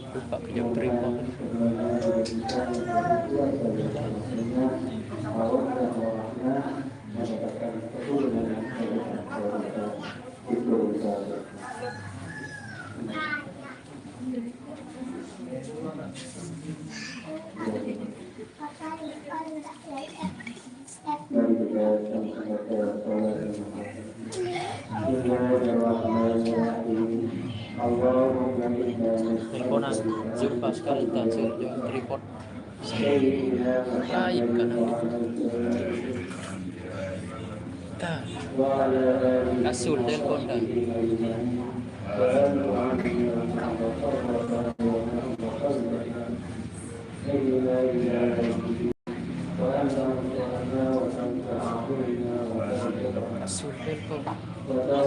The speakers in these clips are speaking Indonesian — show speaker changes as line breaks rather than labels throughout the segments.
Lupa kejam terima. Teleponan jumpa sekali tak tripod lain kan tak kasul telepon dah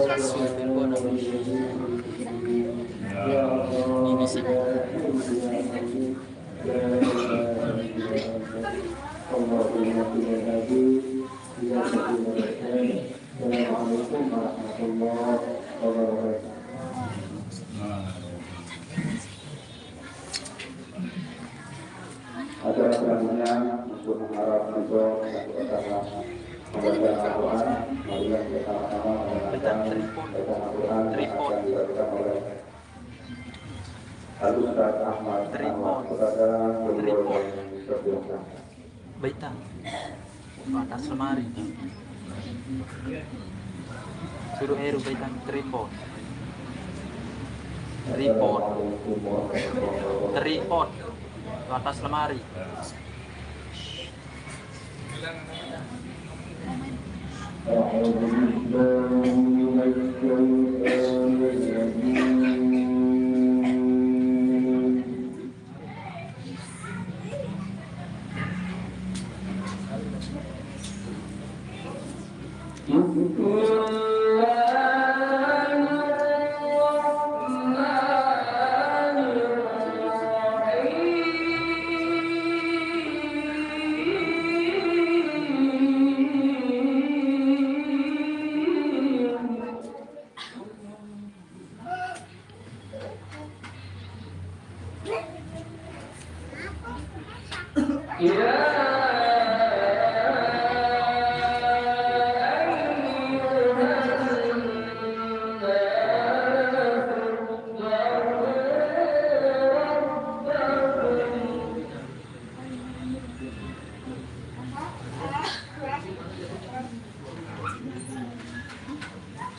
kasul telepon ini sih
Assalamualaikum warahmatullahi wabarakatuh. Ada selanjutnya untuk mengharap untuk bersama membaca Al-Quran, marilah kita sama-sama mendengarkan bacaan Al-Quran yang akan dibacakan oleh Al-Ustaz Ahmad Anwar kepada beliau yang terbiasa.
Baita atas lemari suruh Heru baita tripod atas lemari.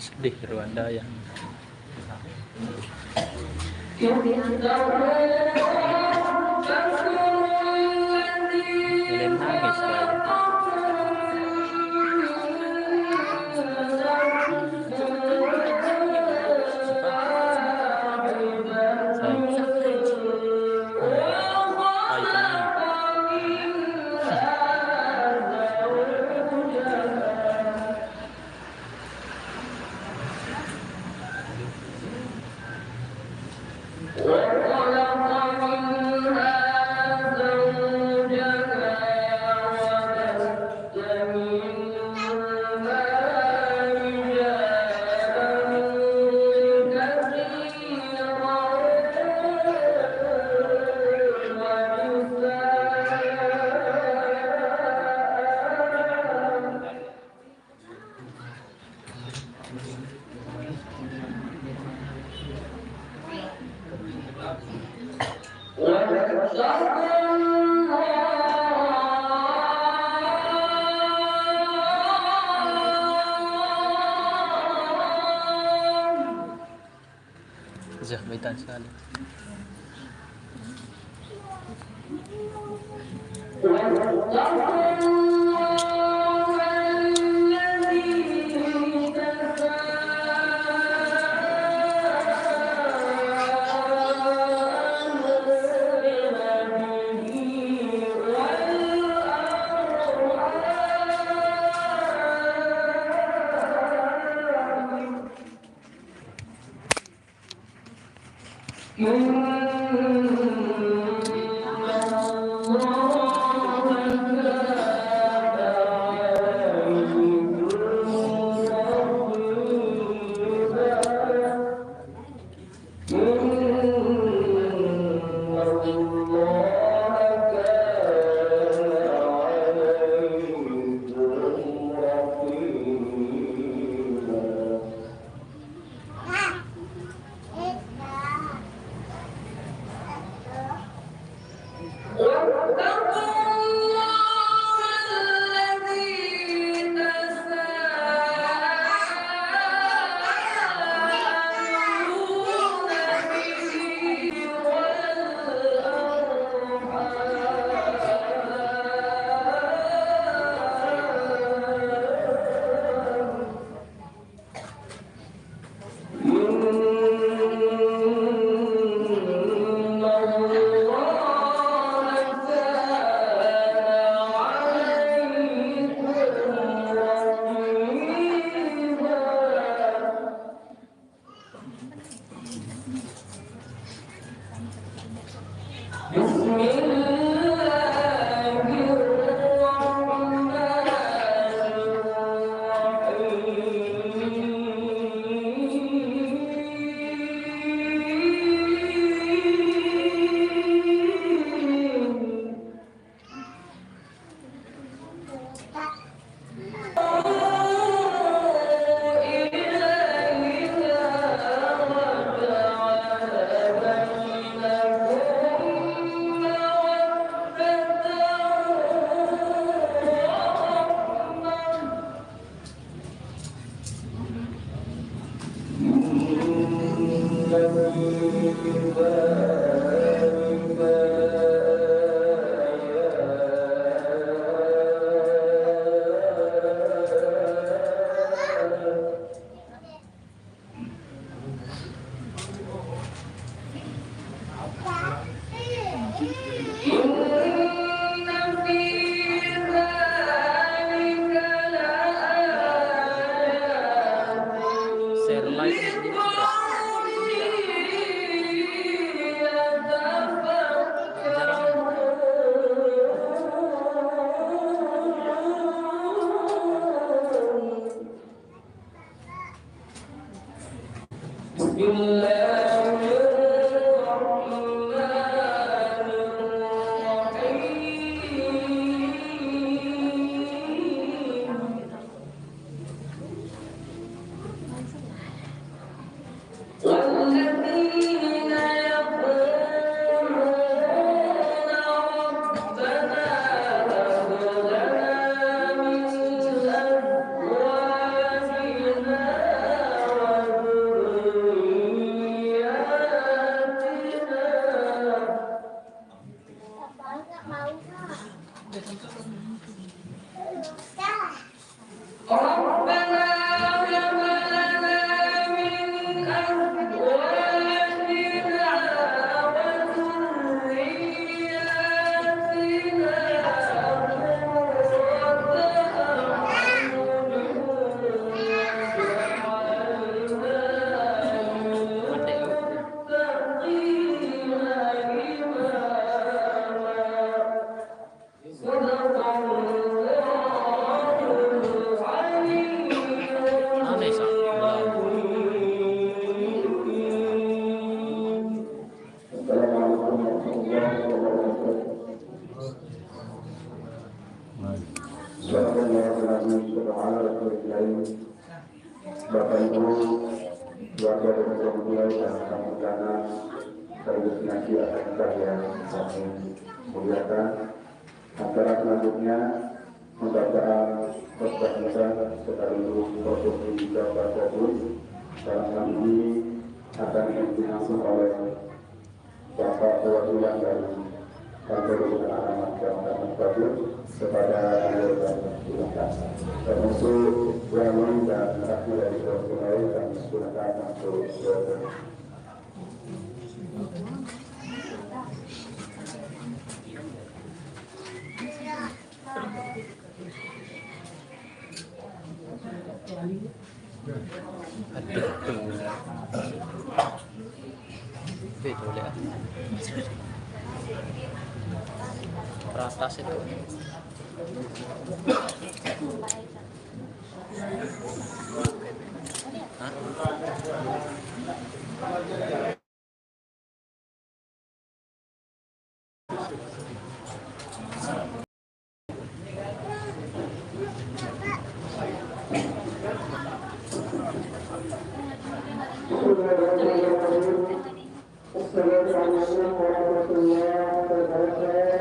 Sedih Rwanda ya. Helen nangis kayaknya. Zahbaitan sekali. Share like-nya ini berapa? Jarang.
Bapak Ibu, keluarga dan keluarga dan tamu-tamu sekaligus ngaji akan yang kami muliakan. Acara selanjutnya pembacaan khotbah Isya sekaligus prosesi ijabah kabul. Dalam hal ini akan dilangsung oleh Bapak Perwakilan dari Kantor Alamat Kecamatan Kabul kepada dan silakan. Termasuk Rawi dan rakyat dari Surabaya dan silakan untuk berdoa.
Aduh. Itu lihat. Teratas itu. Hah?
Assalamualaikum warahmatullahi wabarakatuh.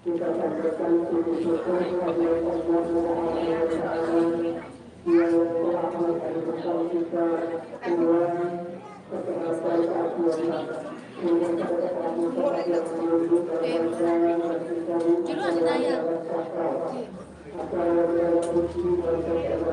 Kita sampaikan puji syukur kehadirat Allah Subhanahu wa taala yang telah menganugerahkan kita Tuhan kesehatan keafiatan. Kemudian kepada kami yang menunggu kelancaran dan kita dalam sakral. Akan dalam puji dan kemuliaan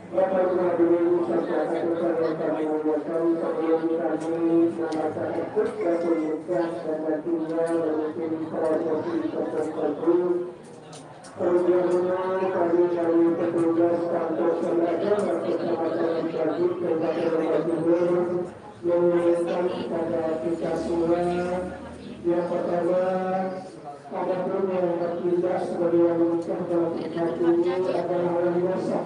Bapak Ibu hadirin serta rekan-rekan yang kami muliakan, sebelum kami mengatakan ikut dan nikah dan nantinya memimpin prosesi tertentu. Sebelumnya kami petugas kantor Senada dan Kecamatan Kajik Kabupaten Timur mengingatkan kepada kita semua yang pertama, adapun yang bertindak sebagai yang menikah dalam nikah ini adalah orang biasa,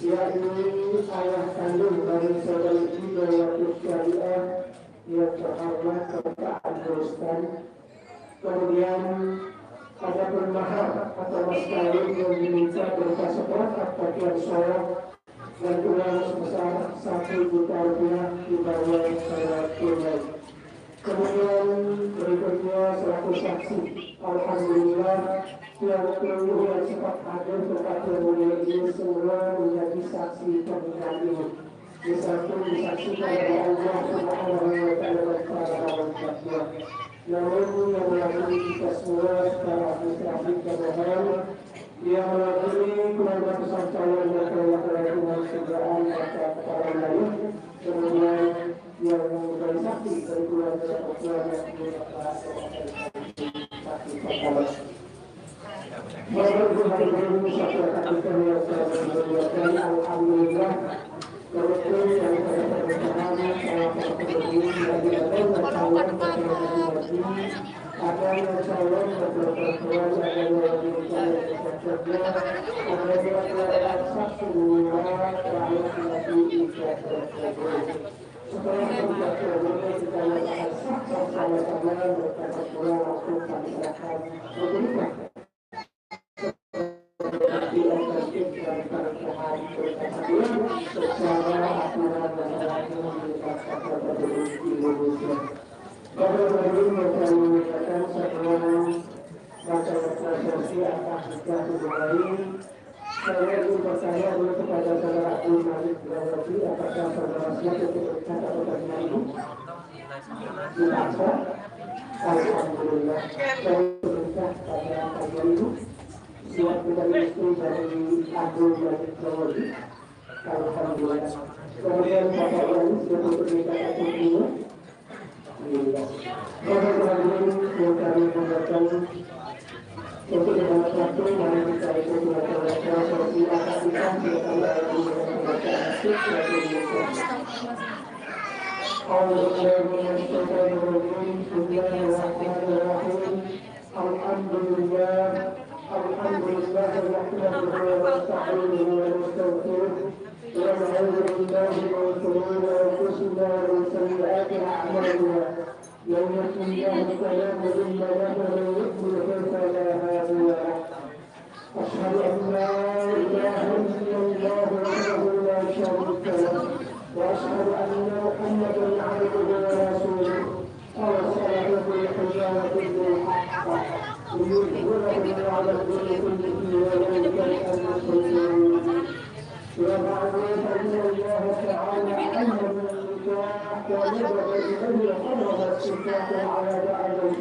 yakni ayah kandung dari saudara ibu yang syariah yang terhormat Bapak Abdulstan. Kemudian ada mahar atau mas kawin yang diminta berupa seperangkat pakaian sholat dan uang sebesar 1 juta rupiah dibayar secara tunai. Kemudian berikutnya selaku saksi, alhamdulillah yang seluruh yang sempat hadir tempat yang mulia ini semua menjadi saksi pernikahan ini. Disatu disaksikan oleh Allah Subhanahu wa taala dan para malaikatnya. Namun yang mewakili kita semua secara administratif dan moral, yang mewakili keluarga besar calon dan keluarga dengan sejarah maka para lain, kemudian yang menjadi saksi dari keluarga keluarga saksi pertama. Alhamdulillah. Saya ingin bertanya dulu kepada saudara Abu Malik Rawati, apakah saudara siap untuk berkata pertanyaan ini? Tidak. Alhamdulillah. Saya berkata pada pagi itu siap menjadi istri dari Abu Malik Rawati. Alhamdulillah. Kemudian Bapak Wali sudah berkata ini. Bapak Wali yang kami mengatakan ستة المستقيم. أعوذ بالله من الشيطان الرجيم. بسم الله الرحمن الرحيم. الحمد لله نحمده ونستعينه ونستغفره ونعوذ بالله من شرور أنفسنا ومن سيئات أعمالنا. من يهده الله فلا مضل له ومن يضلل فلا هادي له. أشهد أن لا إله إلا الله وحده لا شريك له وأشهد أن محمدا عبده ورسوله أرسله بالحجة بالحق ليظهره على الدين كله ولو كره المشركون. وبعد فإن الله تعالى أمر بالنكاح ونبذ إليه حرم النكاح على بعضه.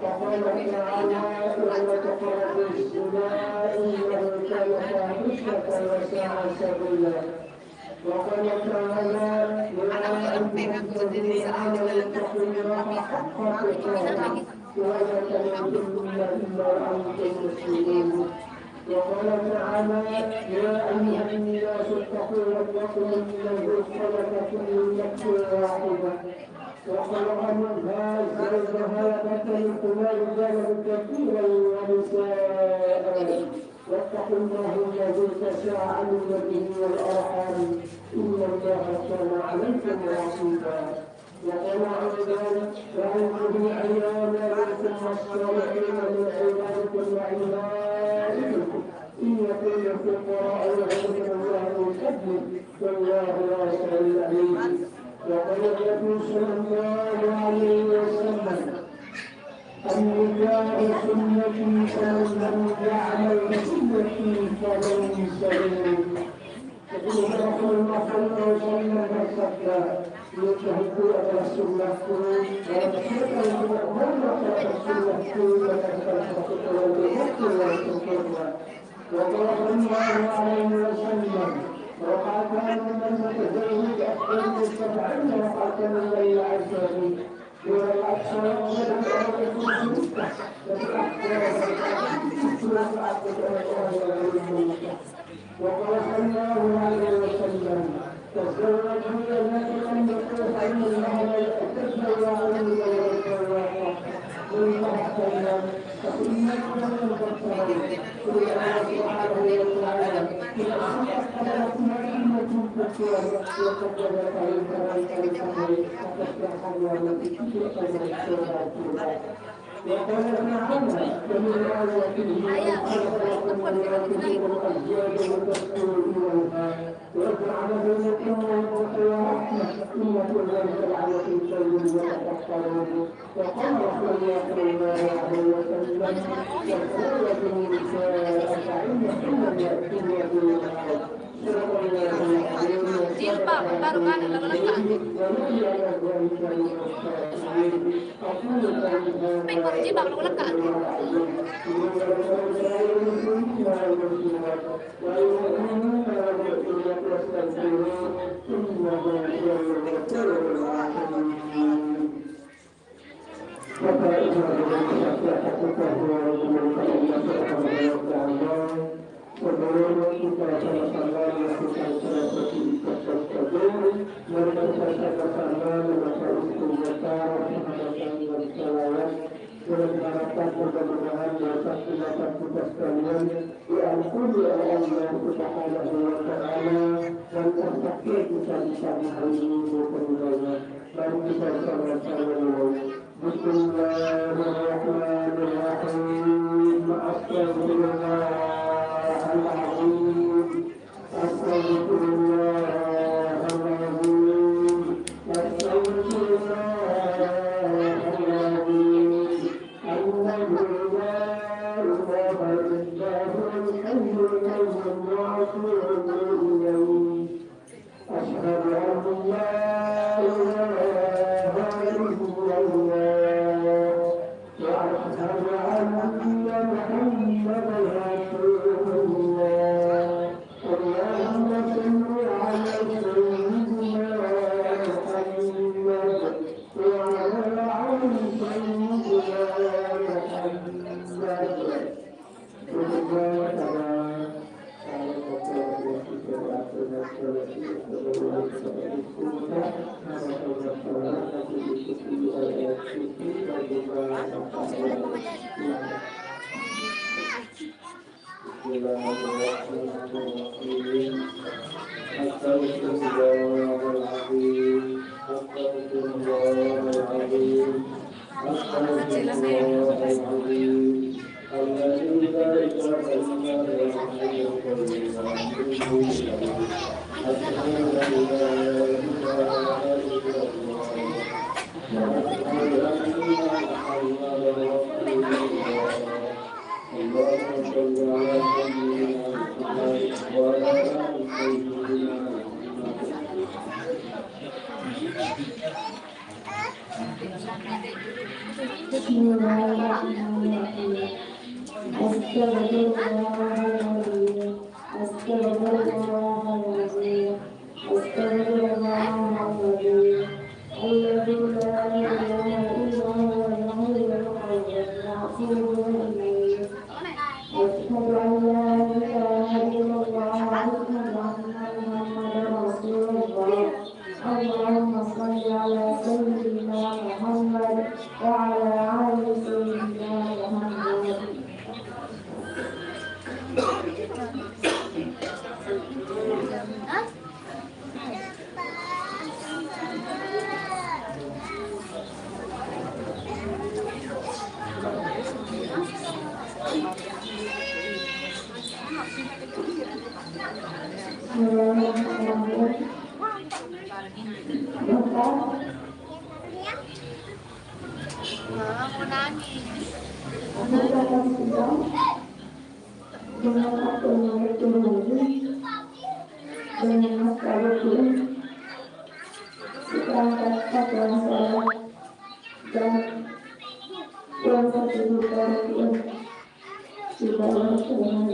وقال تعالى: ولا تقربوا الزنا إنه كان فاحشة وساء سبيلا. وقال تعالى: يا أيها الذين آمنوا اتقوا الله حق تقاته ولا تموتن إلا وأنتم مسلمون. وقال تعالى: يا أيها الناس اتقوا ربكم الذي خلقكم من نفس واحدة وخلق منها زوجها وبث رجالا كثيرا ونساء واتقوا الله الذي تساءلون به والأرحام إن الله كان عليكم رقيبا. وقال عز وجل: أيام منكم والصالحين من عبادكم وعبادكم إن يكونوا فقراء يغنيهم الله من فضله والله واسع عليم. وقال النبي صلى الله عليه وسلم: النكاح سنتي فمن لم يعمل بسنتي فليس مني. يقول رسول الله صلى الله عليه وسلم: فصدق يجتهد على السنة ويتحقق مرة السنة وقال الله عليه وسلم: وقد كان من متزوج أكثر من 70 وقد كان الليل عز وجل والأكثر وقال صلى الله عليه وسلم: تزوجوا التي لم يكن فإن الله لا يتزوج عليه ويتزوج من تحتها فإن الرجل تتزوج قل الله سبحانه وتعالى: إن أحدث مدينة كثيرة وقدمت عليها الكريم وتصبح التي تشرك بالشهادة. وقال تعالى: ومن آياته خلق لكم من الأزواج وتسكنوا إليها ويجعل بينكم مودة ورحمة إن كل جعل في شيء يتفكرون. وقال صلى الله عليه وسلم: تزوجوا النساء فإنهن يأتين بالمعروف.
Jilbab baru kan letak. Pengkor jilbab baru letak.
Sebelum kita sama-sama melakukan seperti tersebut, mereka bersama membaca istighfar, menghadapkan dan selawat, dan mengharapkan mudah-mudahan dosa tindakan kita sekalian diampuni oleh Allah Subhanahu wa Ta'ala dan tersakit kita bisa dihadiri kemudiannya. Mari kita sama-sama Bismillahirrahmanirrahim. Astagfirullah. أستغفر الله العظيم أستغفر الله العظيم أنه لا إله إلا هو الحي القيوم وأتوب إليه أشهد أن لا إله إلا الله وأشهد أن محمدا رسول الله. اللهم صل على سيدنا محمد وعلى آل سيدنا محمد. Bismillahirrahmanirrahim. Astagfirullahaladzim. Astagfirullahaladzim. Astagfirullahaladzim. Alladzi la ilaha illa huwal hayyul qayyum. Atubu ilaih. Asyhadu an la ilaha illallah wa asyhadu anna Muhammadar Rasulullah. Allahumma shalli ala sayyidina Muhammad wa ala ali sayyidina Muhammad.
Mau nangis.
Dengan aku mengerti dengan masalah itu sekarang kata saya dan kuasa juga sudah berjalan.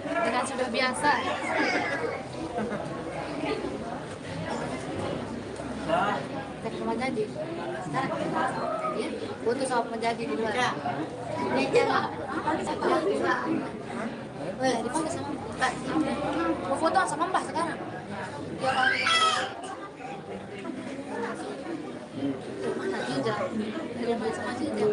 Dengan sudah biasa. Kita ke rumah jadi. Sekarang jadi putus sama penjadi di luar. Ini jangan. Dipanggil sama Mbak. Mau foto sama Mbak sekarang. Dia mana Jinja? Dia main sama Jinja.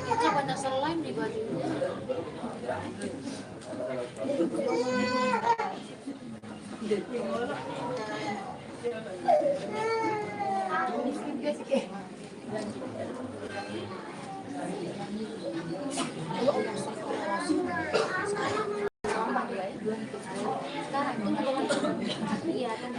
Itu banyak slime di bajunya. Sekarang itu iya kan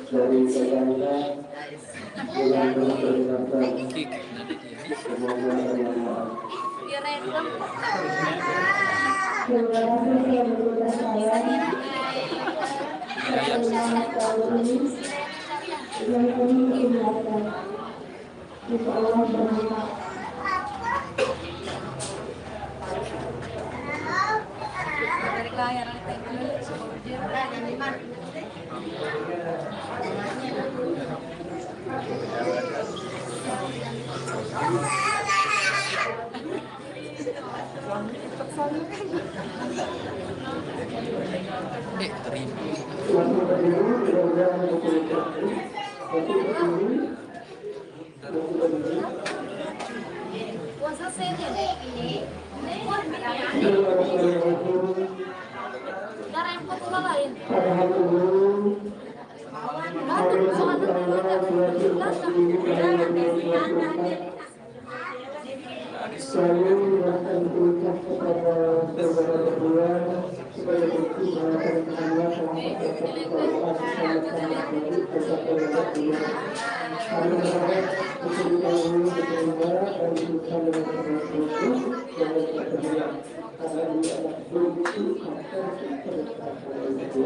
dari segala yang berperingatan semoga bermanfaat.
Puasa ini. Sekarang kok pula lain.
Saya menyerahkan berkah kepada saudara berdua supaya bukti mengatakan Allah kami berharap kesulitan ini diterima dan dibuka dengan sebaik-baiknya dan berkeadilan karena dia adalah bukti atas kedekatan itu.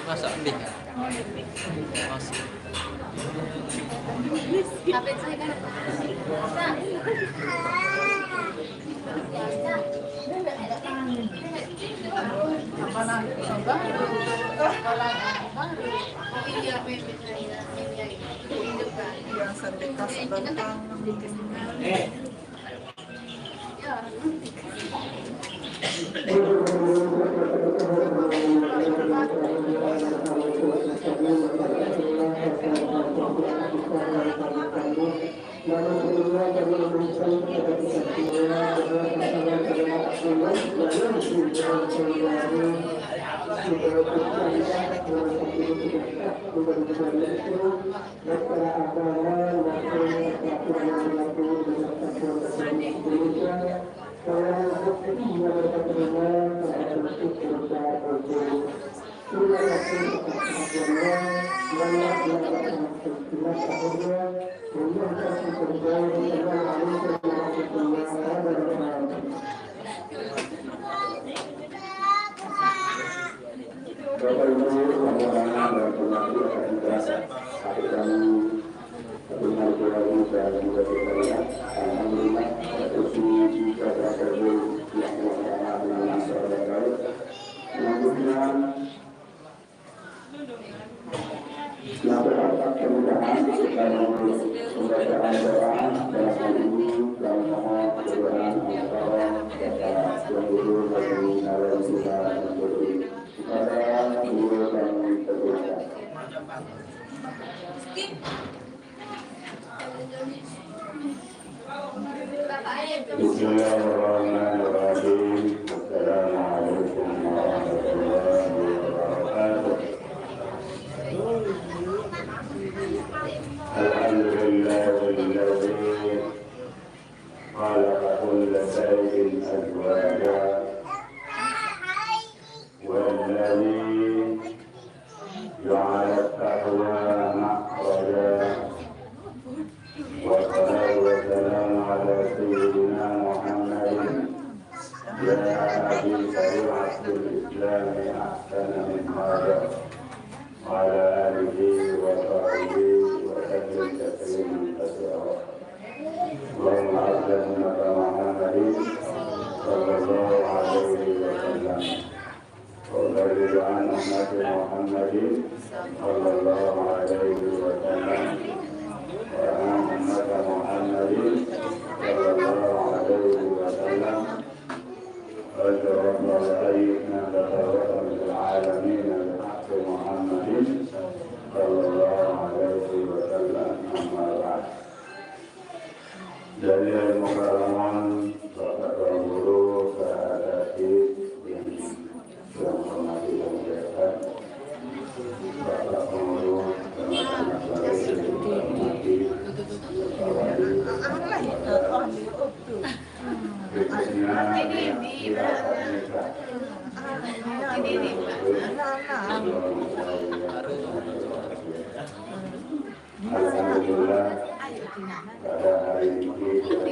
Masak mie. Masih.
Tapi saya kan
Terima kasih kembali. Assalamualaikum warahmatullahi wabarakatuh. Bapak Ibu, rombongan dan pembantu akan terasa hari kami benar lagi dan juga kita alhamdulillah posisi juga terkait yang pertama dengan saudara baik. Kemudian yang berharap kemudahan dalam pembacaan doa dalam hal ini dalam mohon kemudahan antara Bapak Tuan Guru bagi narasumber dan guru kepada guru dan peserta. Bismillahirrahmanirrahim. Assalamualaikum warahmatullahi wabarakatuh. Alhamdulillahilladzi khalaqa kulla shay'in azwaja والذي جعل التقوى مخرجا والصلاة والسلام على سيدنا محمد جاء بشريعة الإسلام أحسن من هذا وعلى آله وصحبه وسلم تسليما كثيرا. اللهم صل على محمد صلى الله عليه وسلم وبارك عن أمة محمد صلى الله عليه وسلم وعن أمة محمد صلى الله عليه وسلم وتوفى سيدنا تفرقا في العالمين بحق محمد صلى الله عليه وسلم. أما بعد. Dari Mukarraman Bapak Guru Sahadat yang hormati dan biasa Bapak Pengurus dan masyarakat yang dihormati berikutnya alhamdulillah pada hari ini kita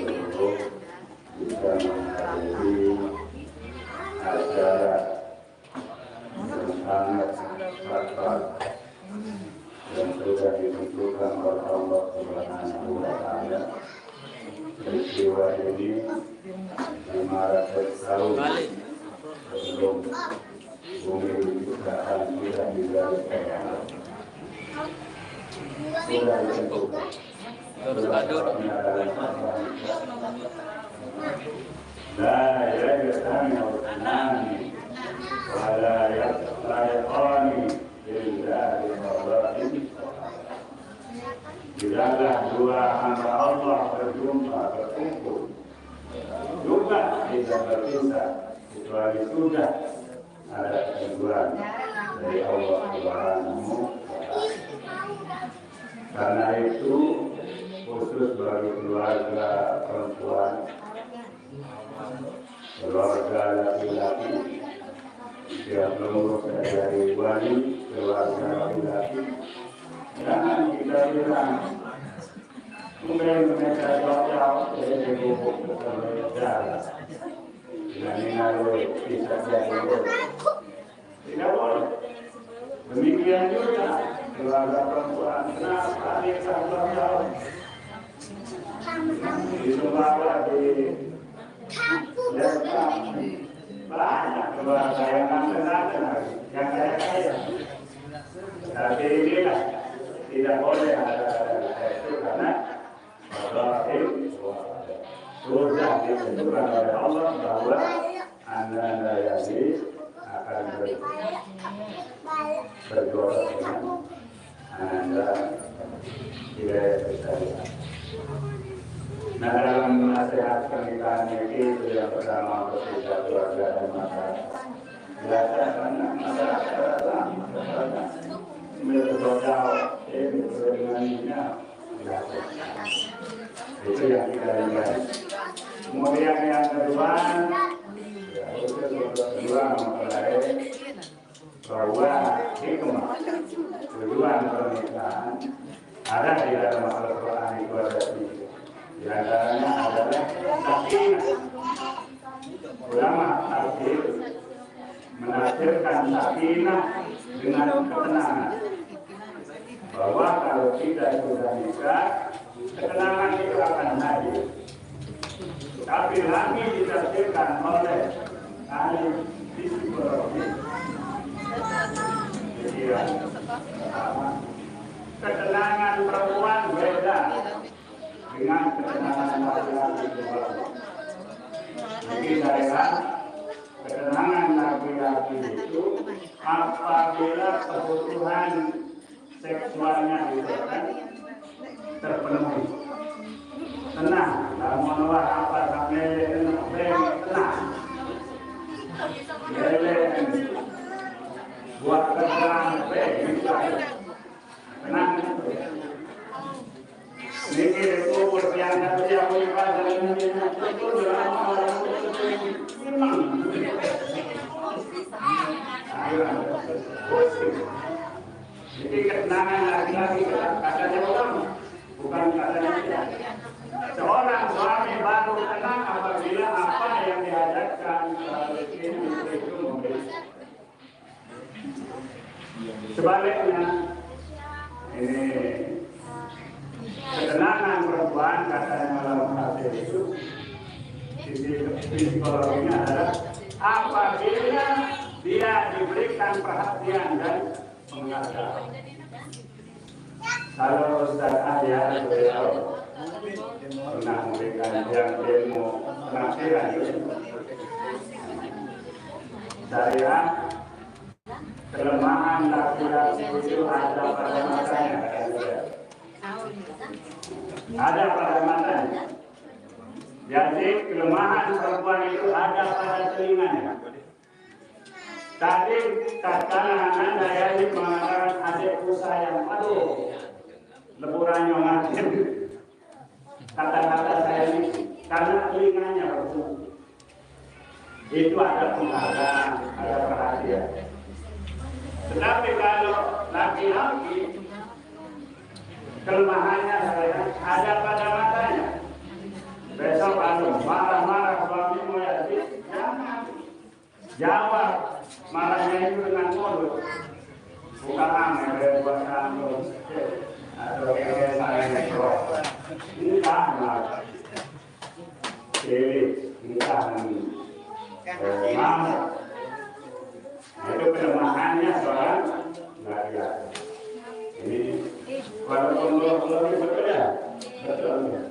bisa menghadiri acara sangat sakral yang sudah ditentukan oleh Allah Subhanahu wa Ta'ala. Peristiwa ini 500 tahun sebelum bumi diciptakan sudah digariskan Allah. Sudah ditentukan. La yajtami'u ithnani wa la yaqtani illa bi qada'in. Tidaklah dua hamba Allah berjumpa berkumpul juga tidak berpisah kecuali sudah ada ketentuan dari Allah Subhanahu wa Ta'ala. Karena itu khusus bagi keluarga perempuan, keluarga laki-laki yang belum dari wali, keluarga laki-laki, jangan kita bilang mungkin mereka jauh dari bubuk bekerja dengan ini bisa jadi tidak boleh. Demikian juga keluarga perempuan, kenapa dia sabar jauh di Sumbawa, di Desa, banyak keluarga yang nanti yang kaya. Tapi inilah tidak boleh ada itu karena sudah ditentukan oleh Allah bahwa Anda jadi akan berdoa dengan Anda tidak bisa. Nah, dalam nasihat pernikahan itu yang pertama untuk kita keluarga dan masyarakat. Biasakan masyarakat berdoa dengannya. Itu yang kita lihat. Kemudian yang kedua mempelai bahwa hikmah tujuan pernikahan
Ada di dalam Al-Quran itu ada tiga. Di antaranya adalah sakinah. Ulama tafsir menafsirkan sakinah dengan ketenangan. Bahwa kalau kita sudah nikah, ketenangan itu akan hadir. Tapi lagi ditafsirkan oleh ahli psikologi. Jadi ketenangan perempuan beda dengan ketenangan laki-laki. Jadi saya ketenangan laki-laki itu apabila kebutuhan seksualnya itu kan terpenuhi. Tenang, namun apa sampai tenang. Buat ketenangan tenang. Ini kubur yang tadi aku ibadah ini itu dalam orang senang. Jadi ketenangan laki-laki katanya orang, bukan katanya kita. Seorang suami baru tenang apabila apa yang dihadapkan itu memberi. Sebaliknya, ini ketenangan perempuan katanya dalam hati itu sisi psikologinya adalah apabila dia diberikan perhatian dan penghargaan. Kalau Ustaz Arya beliau pernah memberikan yang ilmu penafsiran saya kelemahan laki-laki itu ada pada matanya. Ada pada matanya. Jadi kelemahan perempuan itu ada pada telinganya. Tadi tatkala Anda Yadi mengatakan adikku sayang, aduh, leburannya ngalir. Kata-kata saya ini karena telinganya berfungsi. Itu ada penghargaan, ada perhatian. Tetapi kalau laki-laki kelemahannya ada pada matanya. Besok marah-marah suamimu ya, jangan jawab marahnya itu dengan mulut. Bukan aneh buat kamu atau saya nekro. Ini sama. Ini tahan. Itu kelemahannya seorang laki-laki. Ini walaupun belum berbeda, betul.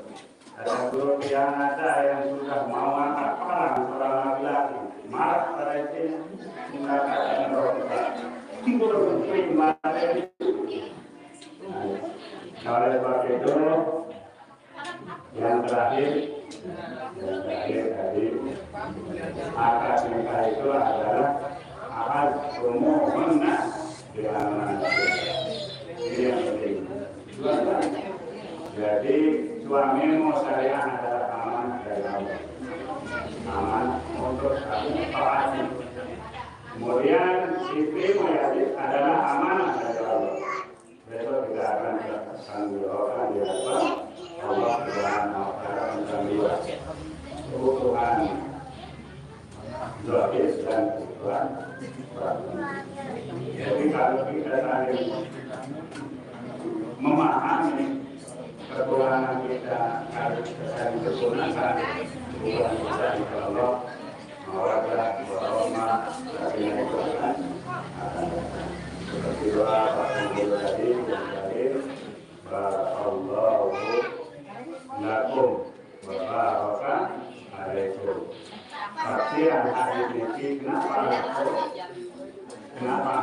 Ada grup yang ada yang sudah mau angkat perang seorang laki-laki, marah pada istrinya, mengatakan rohnya, berpikir marah itu. Nah, oleh sebab itu, yang terakhir tadi, akad nikah itu adalah akad umum di mana ini yang penting. Jadi suamimu saya adalah aman dari Allah, aman untuk kamu taati. Kemudian istrimu adalah amanah dari Allah. Besok kita akan tanggungjawabkan di hadapan Allah Subhanahu wa Ta'ala mengambil kebutuhan zahir dan kebutuhan batin. Jadi kalau kita saling memahami kekurangan kita harus saling bergunakan kebutuhan kita di Allah mawadah warahmah dari Tuhan akan seperti doa Rasulullah tadi yang terakhir barakallahu lakum wa baraka alaikum. Tafsiran hadis ini kenapa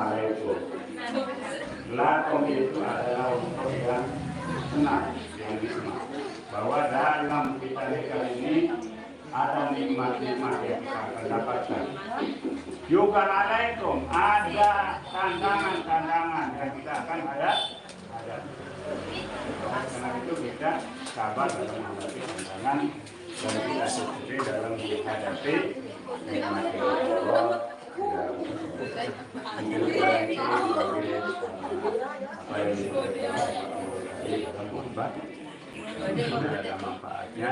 alaikum? Lakum itu adalah untuk yang senang, yang nikmat. Bahwa dalam kita nikah ini ada nikmat-nikmat yang kita akan dapatkan. Juga alaikum, ada tantangan-tantangan yang kita akan hadapi. Karena itu kita sabar dalam menghadapi tantangan dan kita sendiri dalam menghadapi nikmat Allah ada manfaatnya.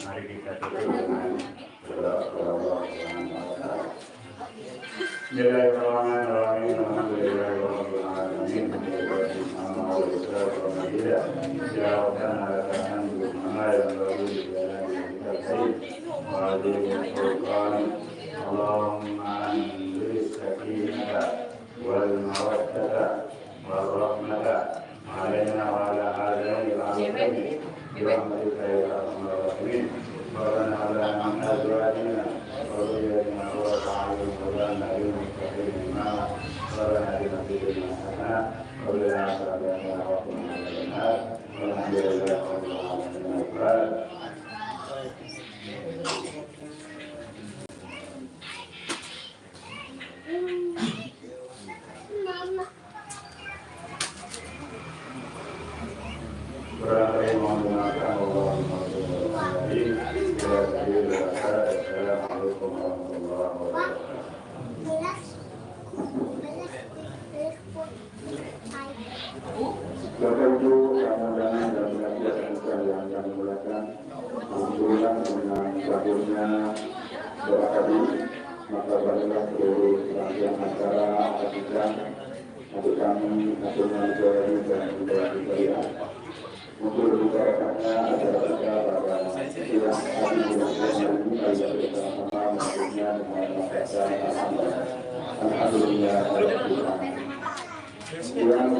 Mari kita tutup dengan berdoa. Bapak Ibu, Ramadan dan yang kami mulakan, alhamdulillah dengan lahirnya doa tadi, maka barulah seluruh rangkaian acara akikah untuk kami nasional Jawa dan juga Syariah. Untuk berbicaranya acara kita pada siang hari bulan ini kali bersama-sama maksudnya dengan masyarakat alhamdulillah. Yang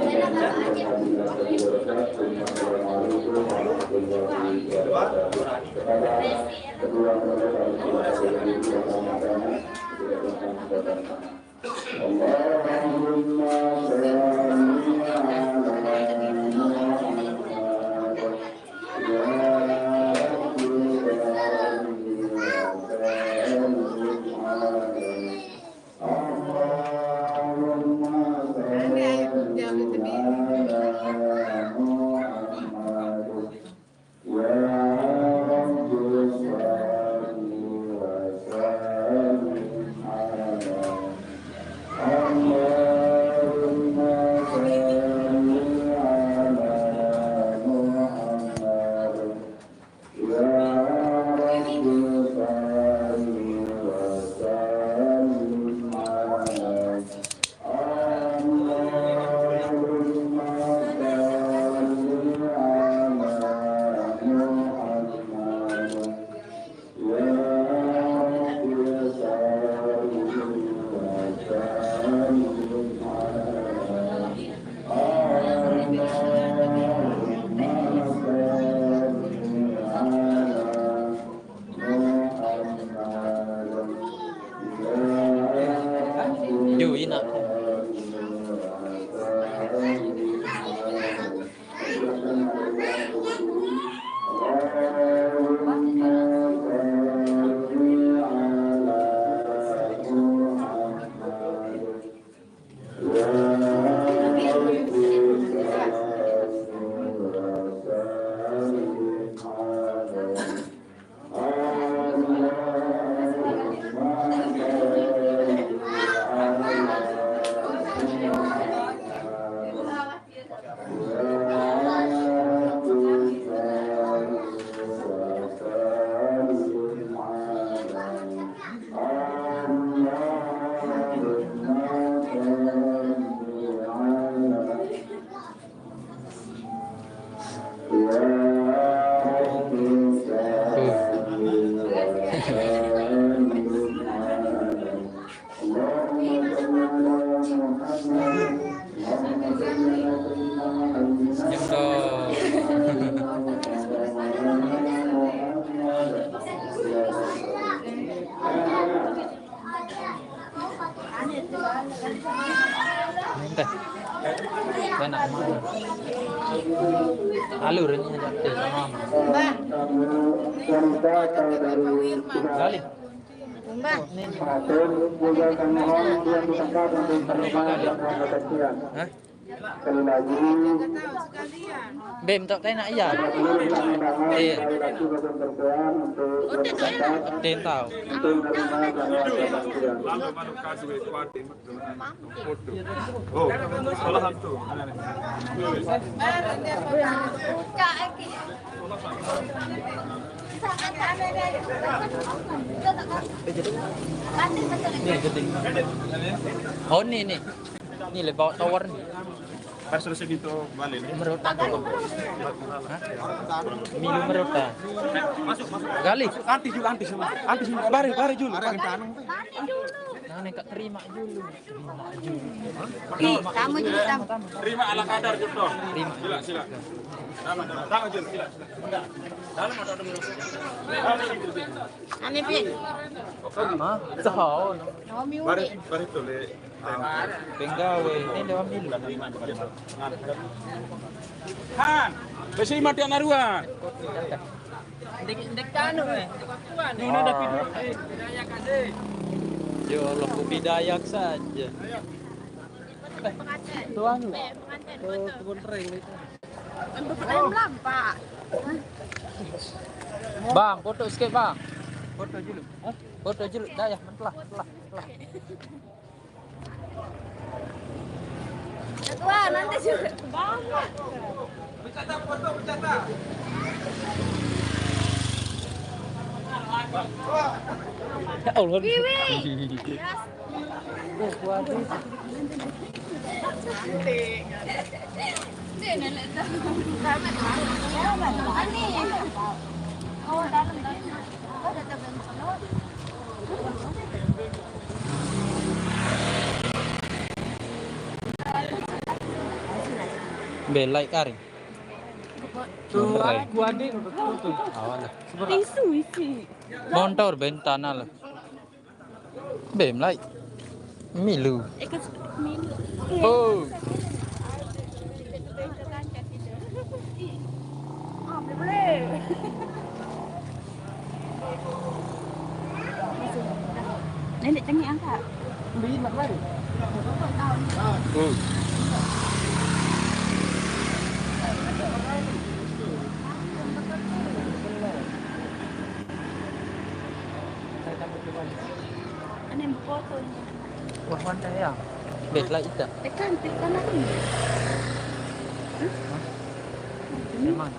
alurnya sama
Mbak,
kali
Mbak.
Hah?
Sekali lagi,
Bem tak nak iya.
seluruh undangan
Iya.
sekali lagi bagian berdoaan untuk bersahabat,
Tem tahu.
untuk menerima bantuan bantuan.
Oh, salah satu.
Buka lagi. Sangat ada. Kantin betul.
Ni geding. Oh ni. Ni le bawa tower ni.
Pas selesai gitu balik.
Merota tu. Milu merota.
Masuk.
Gali.
Antis semua. Bari Jul.
Nah, ni tak terima dulu.
Kamu juga tamu.
Terima ala kadar Jul toh.
Terima.
Sila. Tangan Jul, sila. Dalam ada minum.
Ane pi.
Ha? Sahau.
Nomi
Bari
uli.
tu le.
Penggawe. Ni dewa milu.
Han, besi mati anaruan.
Dek kanu eh.
Nuna dapat.
Ya Allah, kubidayak saja. Tuan. Kebun ring itu. Bang, foto sikit bang. Foto dulu. Foto dulu. Dah ya, mentelah.
Tua nanti juga.
Bercata.
Ya Allah.
Wiwi. Oh, dalam. Oh, dah terbentuk.
Belai kari.
Aku ada betul.
Awal.
Isu isi.
Motor bentana lah. Bem lai. Milu.
Ikut minum.
Oh.
Nenek tengok angkat.
Oh.
Ane foto.
Wah, pandai ya. Belai itu.
Tekan lagi.
Memang.